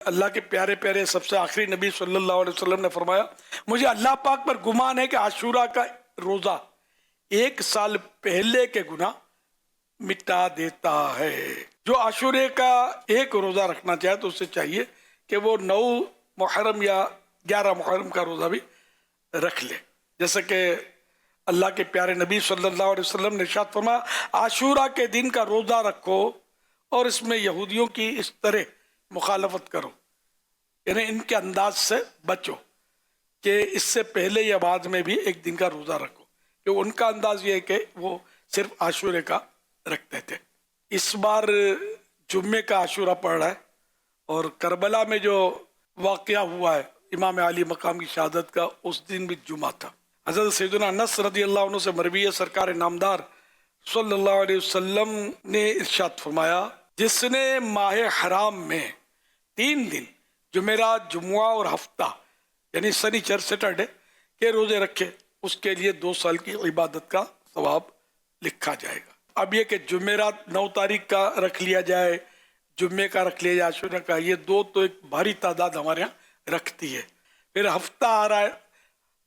اللہ کے پیارے پیارے سب سے آخری نبی صلی اللہ علیہ وسلم نے فرمایا، مجھے اللہ پاک پر گمان ہے کہ عاشورہ کا روزہ 1 سال پہلے کے گناہ مٹا دیتا ہے۔ جو عاشورے کا ایک روزہ رکھنا چاہے تو اسے چاہیے کہ وہ 9 محرم یا 11 محرم کا روزہ بھی رکھ لے، جیسے کہ اللہ کے پیارے نبی صلی اللہ علیہ وسلم نے ارشاد فرمایا، عاشورہ کے دن کا روزہ رکھو اور اس میں یہودیوں کی اس طرح مخالفت کرو، یعنی ان کے انداز سے بچو کہ اس سے پہلے یا بعد میں بھی ایک دن کا روزہ رکھو، کہ ان کا انداز یہ ہے کہ وہ صرف عاشورے کا رکھتے تھے۔ اس بار جمعے کا عاشورہ پڑ رہا ہے، اور کربلا میں جو واقعہ ہوا ہے امام علی مقام کی شہادت کا، اس دن بھی جمعہ تھا۔ حضرت سیدنا انس رضی اللہ عنہ سے مروی ہے، سرکار نامدار صلی اللہ علیہ وسلم نے ارشاد فرمایا، جس نے ماہ حرام میں 3 دن جمعرات، جمعہ اور ہفتہ یعنی سنیچر سیٹرڈے کے روزے رکھے، اس کے لیے 2 سال کی عبادت کا ثواب لکھا جائے گا۔ اب یہ کہ جمعرات 9 تاریخ کا رکھ لیا جائے، جمعے کا رکھ لیا جائے، عاشورہ کا، یہ 2 تو ایک بھاری تعداد ہمارے یہاں رکھتی ہے۔ پھر ہفتہ آ رہا ہے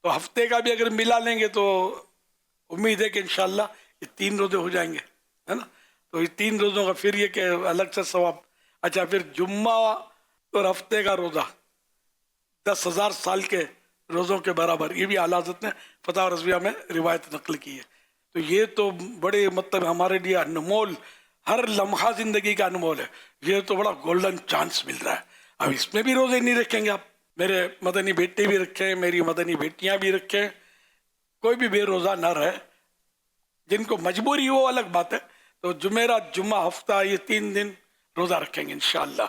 تو ہفتے کا بھی اگر ملا لیں گے تو امید ہے کہ انشاءاللہ یہ 3 روزے ہو جائیں گے، ہے نا؟ تو یہ 3 روزوں کا پھر یہ کہ الگ سے ثواب۔ اچھا، پھر جمعہ اور ہفتے کا روزہ 10,000 سال کے روزوں کے برابر، یہ بھی اعلیٰ حضرت نے فتح رضویہ میں روایت نقل کی ہے۔ تو یہ تو بڑے مطلب ہمارے لیے انمول، ہر لمحہ زندگی کا انمول ہے، یہ تو بڑا گولڈن چانس مل رہا ہے۔ اب اس میں بھی روزے نہیں رکھیں گے آپ، میرے مدنی بیٹے بھی رکھیں، میری مدنی بیٹیاں بھی رکھیں، کوئی بھی بے روزہ نہ رہے، جن کو مجبوری ہو الگ بات ہے۔ تو جمعرات، جمعہ، ہفتہ، یہ 3 دن روزہ رکھیں گے انشاءاللہ۔